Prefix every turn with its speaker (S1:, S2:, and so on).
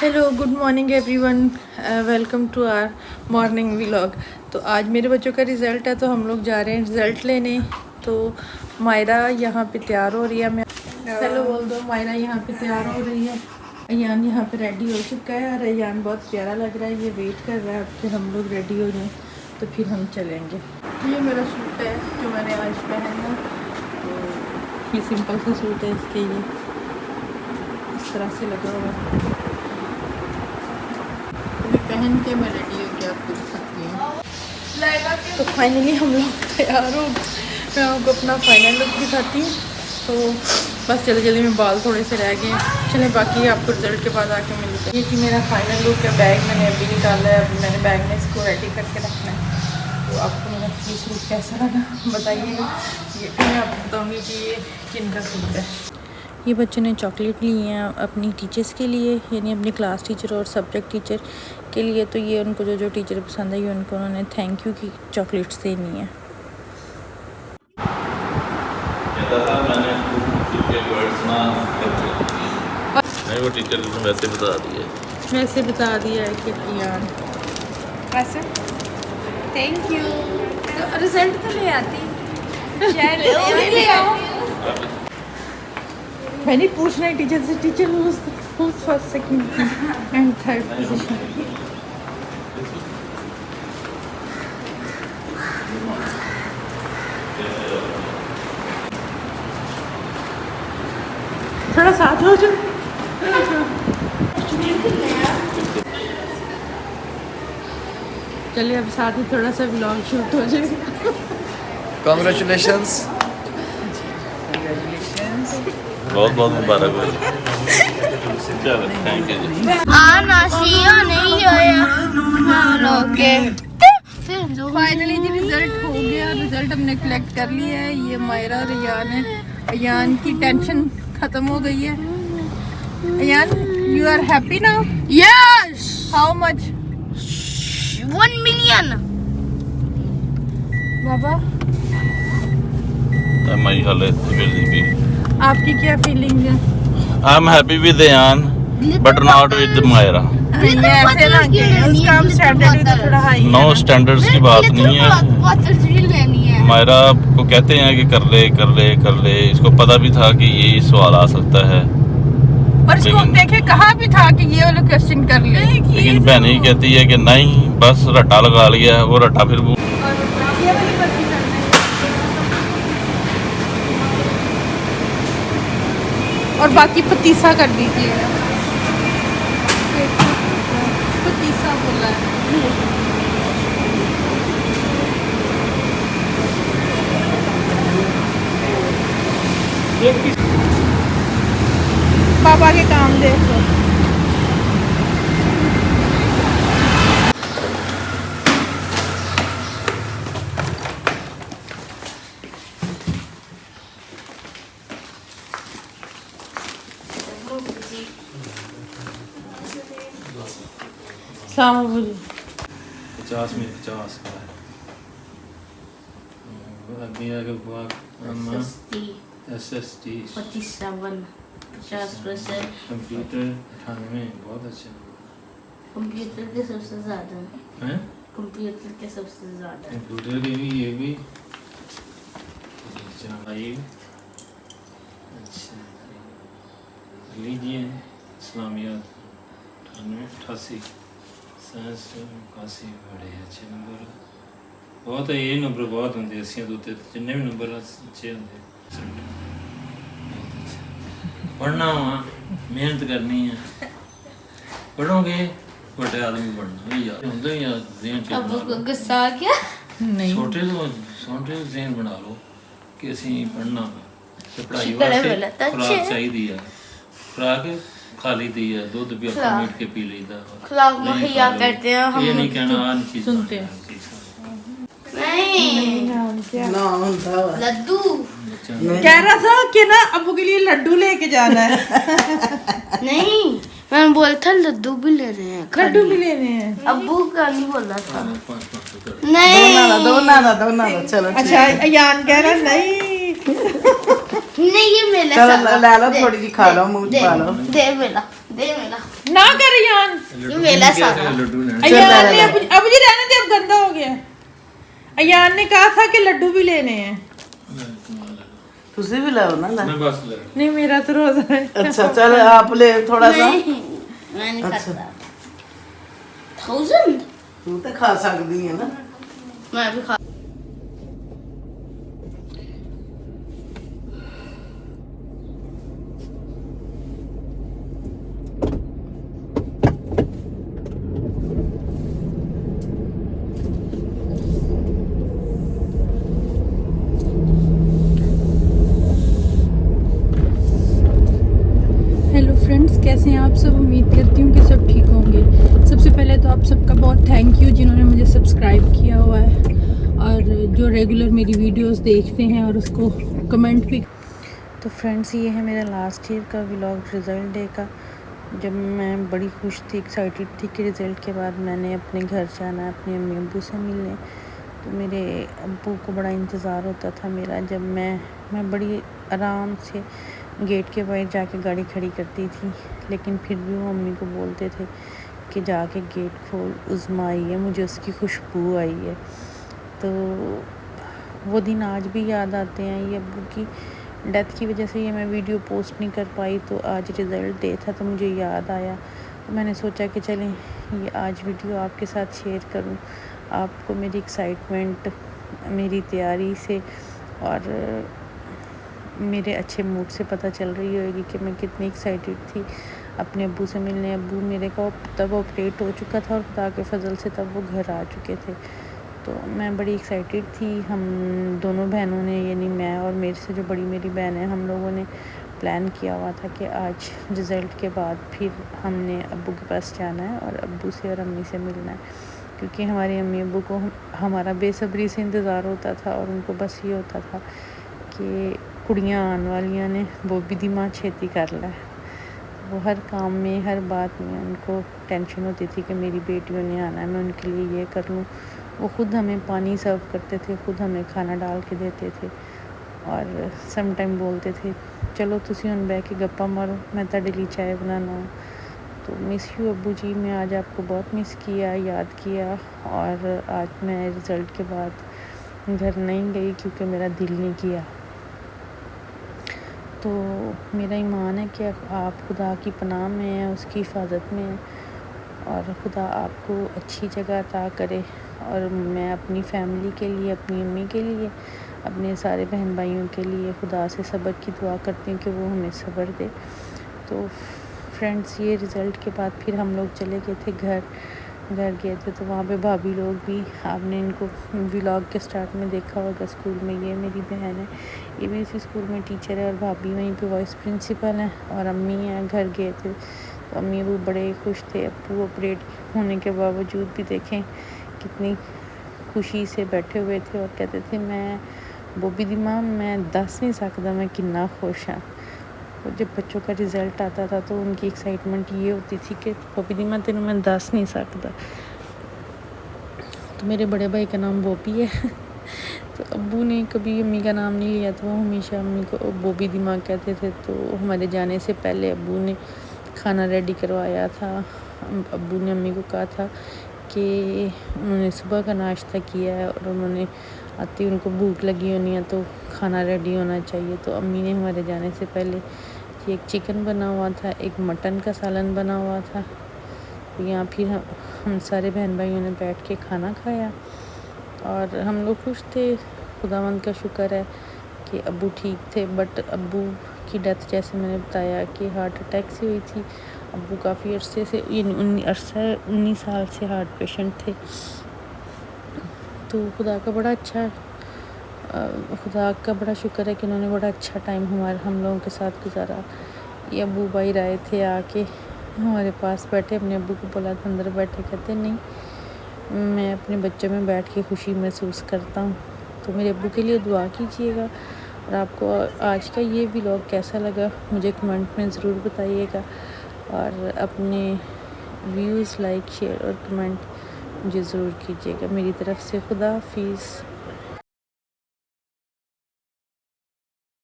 S1: Hello good morning everyone, welcome to our morning vlog. तो आज मेरे बच्चों का रिज़ल्ट है तो हम लोग जा रहे हैं रिज़ल्ट लेने। तो मायरा यहाँ पे तैयार हो रही है। मैं हेलो बोल दो। मायरा यहाँ पे तैयार हो रही है। अयान यहाँ पे रेडी हो चुका है और अयान बहुत प्यारा लग रहा है। ये वेट कर रहा है अब कि हम लोग रेडी हो जाएं तो फिर हम चलेंगे। ये मेरा सूट है जो मैंने आज पहना। तो ये सिंपल सा सूट है, इसके ये इस तरह से लगा हुआ है। पहन के मैं रेडी होकर आपको दिख सकती हूँ। तो फाइनली हम लोग तैयार हो। मैं आपको अपना फाइनल लुक दिखाती हूँ। तो बस जल्दी जल्दी में बाल थोड़े से रह गए। चले बाकी आपको रिजल्ट के बाद आके मिलते हैं। ये कि मेरा फाइनल लुक है। बैग मैंने अभी निकाला है। अभी मैंने बैग में इसको रेडी करके रखना है। तो आपको मेरा ये सूट कैसा लगा बताइएगा। ये मैं आपको बताऊँगी कि ये किन का सूट है। ये बच्चों ने चॉकलेट ली हैं अपनी टीचर्स के लिए, यानी अपनी क्लास टीचर और सब्जेक्ट टीचर के लिए। तो ये उनको जो जो टीचर पसंद आई उनको उन्होंने थैंक यू की चॉकलेट्स देनी है।
S2: नहीं, वो टीचर ने वैसे बता दिया
S1: है कि यार
S3: वैसे थैंक यू। तो रिजल्ट तो ले आती शायद ले आओ।
S1: मैंने पूछना है टीचर से, teacher who's first, second and third position। थोड़ा साथ हो जाओ। चलिए अब साथ ही थोड़ा सा व्लॉग शूट हो जाएगा।
S4: Congratulations।
S2: बहुत बहुत मुबारक हो। चलो थैंक यू जी।
S1: फाइनली जी रिजल्ट हो गया। रिजल्ट हमने कलेक्ट कर लिया है। ये मायरा और अयान है। अयान की टेंशन खत्म हो गई है। Ayaan you are happy now?
S3: Yes.
S1: How much?
S3: 1 million।
S1: बाबा
S2: माई हालत really भी।
S1: आपकी क्या फीलिंग है?
S2: I am happy with Ayaan but not with Myra.
S1: ये ऐसे ना कि उसका हम स्टैंडर्ड तो थोड़ा हाई है।
S2: नो स्टैंडर्ड्स की बात नहीं है। मायरा को कहते हैं कि कर ले। इसको पता भी था कि ये सवाल आ सकता है
S1: और इसको देखे कहा भी था कि ये वाला क्वेश्चन कर ले।
S2: लेकिन बहन ही कहती है कि नहीं, बस रट्टा लगा लिया। वो रट्टा फिर
S1: और बाकी पतीसा कर दीजिएगा। पतीसा बोला है। पापा के काम देखो। सामा बोली
S4: 50 में 50 का है। अभी आगे हुआ SST
S3: 50%
S4: कंप्यूटर 98। बहुत अच्छा।
S3: कंप्यूटर के सबसे ज्यादा
S4: हैं?
S3: कंप्यूटर के सबसे ज्यादा
S4: कंप्यूटर के भी ये भी चाहिए। अच्छा लीजिए। इस्लामियात 98 88 साइंस 81 बड़े अच्छे नंबर। बहुत है ये नंबर बहुत होंगे। 80 तो जिन्ने भी नंबर अच्छे होंगे। बहुत अच्छा पढ़ना वहाँ मेहनत करनी है। पढ़ोगे बड़े आदमी बनना यार होंगे या ज़हन
S3: अब गुस्सा आ गया
S1: नहीं।
S4: छोटे तो ज़हन बना लो कि ਅਸੀਂ पढ़ना ਤੇ पढ़ाई वास्ते खुराक चाहिए है। खुराक खाली दी है। दूध भी अपना मीट के पी लेता है।
S3: खुराक मुहैया करते हैं हम।
S4: ये नहीं कहना आन चीज
S1: सुनते हैं।
S3: नहीं
S5: ना होता है।
S3: लड्डू
S1: कह रहा था कि ना अबू के लिए लड्डू लेके जाना है।
S3: नहीं मैंने बोला था लड्डू भी ले रहे हैं।
S1: लड्डू भी लेने हैं।
S3: अब्बू का नहीं बोला था।
S4: 500
S3: नहीं
S5: दो ना चलो ठीक
S1: अच्छा अयान कह रहा नहीं।
S3: नहीं ये मेरा
S5: चलो ले लो थोड़ी सी खा लो मुंह में पा लो।
S3: दे मेरा
S1: ना कर अयान।
S3: वेला सारा
S4: लड्डू ने
S1: अयान ने अब जी रहने दे, अब गंदा हो गया। अयान ने कहा था कि लड्डू भी लेने हैं।
S5: तुसी भी लाओ ना
S4: मैं बस ले
S1: नहीं मेरा तो रोजा है।
S5: अच्छा चल आप ले थोड़ा सा।
S3: मैं नहीं
S5: अच्छा।
S3: खाता 1000
S5: तू तो खा सकती है ना।
S3: मैं भी खा
S1: हेलो फ्रेंड्स, कैसे हैं आप सब? उम्मीद करती हूँ कि सब ठीक होंगे। सबसे पहले तो आप सबका बहुत थैंक यू जिन्होंने मुझे सब्सक्राइब किया हुआ है और जो रेगुलर मेरी वीडियोस देखते हैं और उसको कमेंट भी। तो फ्रेंड्स, ये है मेरा लास्ट ईयर का व्लॉग रिज़ल्ट डे का, जब मैं बड़ी खुश थी, एक्साइटेड थी कि रिज़ल्ट के बाद मैंने अपने घर जाना है अपने अम्मी अब्बू से मिलने। तो मेरे अब्बू को बड़ा इंतज़ार होता था मेरा, जब मैं बड़ी आराम से गेट के बाहर जाके गाड़ी खड़ी करती थी, लेकिन फिर भी वो अम्मी को बोलते थे कि जाके गेट खोल, उज़्मा आई है, मुझे उसकी खुशबू आई है। तो वो दिन आज भी याद आते हैं। ये अब्बू की डेथ की वजह से ये मैं वीडियो पोस्ट नहीं कर पाई, तो आज रिज़ल्ट डे था तो मुझे याद आया, तो मैंने सोचा कि चलें ये आज वीडियो आपके साथ शेयर करूं, आपको मेरी एक्साइटमेंट, मेरी तैयारी से और मेरे अच्छे मूड से पता चल रही होगी कि मैं कितनी एक्साइटेड थी अपने अब्बू से मिलने। अब्बू मेरे का तब ऑपरेट हो चुका था और खुदा के फजल से तब वो घर आ चुके थे, तो मैं बड़ी एक्साइटेड थी। हम दोनों बहनों ने, यानी मैं और मेरे से जो बड़ी मेरी बहन है, हम लोगों ने प्लान किया हुआ था कि आज रिज़ल्ट के बाद फिर हमने अब्बू के पास जाना है और अब्बू से और अम्मी से मिलना है, क्योंकि हमारे अम्मी अब्बू को हमारा बेसब्री से इंतज़ार होता था और उनको बस ये होता था कि कुड़ियाँ आने वालियाँ ने बोबी दी माँ छेती कर ला है। वो हर काम में, हर बात में उनको टेंशन होती थी कि मेरी बेटियों ने आना है, मैं उनके लिए ये कर लूँ। वो ख़ुद हमें पानी सर्व करते थे, ख़ुद हमें खाना डाल के देते थे और सम टाइम बोलते थे चलो तुसी हुण बह के गप्पा मारो, मैं तुहाडे लिए चाय बनाना। तो मिस यू अब्बू जी, मैं आज आपको बहुत मिस किया, याद किया। और आज मैं रिज़ल्ट के बाद घर नहीं गई क्योंकि मेरा दिल नहीं किया। तो मेरा ईमान है कि आप खुदा की पनाह में हैं, उसकी हिफाजत में हैं और खुदा आपको अच्छी जगह अता करे। और मैं अपनी फैमिली के लिए, अपनी अम्मी के लिए, अपने सारे बहन भाइयों के लिए खुदा से सब्र की दुआ करती हूँ कि वो हमें सब्र दे। तो फ्रेंड्स, ये रिज़ल्ट के बाद फिर हम लोग चले गए थे घर गए थे, तो वहाँ पे भाभी लोग भी, आपने इनको व्लॉग के स्टार्ट में देखा होगा स्कूल में। ये मेरी बहन है, ये भी इसी स्कूल में टीचर है और भाभी वहीं पे वाइस प्रिंसिपल हैं और अम्मी हैं। घर गए थे तो अम्मी वो बड़े खुश थे। अब्बू ऑपरेट होने के बावजूद भी देखें कितनी खुशी से बैठे हुए थे और कहते थे मैं बोबी दी मां, मैं दस नहीं सकता मैं कितना खुश हाँ। और जब बच्चों का रिज़ल्ट आता था तो उनकी एक्साइटमेंट ये होती थी कि बोबी दी मां तेनू मैं दस नहीं सकता। तो मेरे बड़े भाई का नाम बोबी है तो अब्बू ने कभी अम्मी का नाम नहीं लिया, तो वो हमेशा अम्मी को बोबी दी मां कहते थे। तो हमारे जाने से पहले अब्बू ने खाना रेडी करवाया था। अब्बू ने अम्मी को कहा था कि उन्होंने सुबह का नाश्ता किया है और उन्होंने आती उनको भूख लगी होनी है तो खाना रेडी होना चाहिए। तो अम्मी ने हमारे जाने से पहले एक चिकन बना हुआ था, एक मटन का सालन बना हुआ था। तो यहाँ फिर हम सारे बहन भाइयों ने बैठ के खाना खाया और हम लोग खुश थे। खुदावंद का शुक्र है कि अब्बू ठीक थे, बट अब्बू की डेथ जैसे मैंने बताया कि हार्ट अटैक से हुई थी। अब्बू काफ़ी अरसे से, 19 साल से हार्ट पेशेंट थे। तो खुदा का बड़ा शुक्र है कि उन्होंने बड़ा अच्छा टाइम हम लोगों के साथ गुजारा। ये अब्बू भाई आए थे, आके हमारे पास बैठे, अपने अब्बू को बोला था अंदर बैठे, कहते नहीं मैं अपने बच्चे में बैठ के खुशी महसूस करता हूँ। तो मेरे अब्बू के लिए दुआ कीजिएगा। और आपको आज का ये व्लॉग कैसा लगा मुझे कमेंट में ज़रूर बताइएगा और अपने व्यूज़ लाइक शेयर और कमेंट मुझे ज़रूर कीजिएगा। मेरी तरफ से खुदा हाफिज़।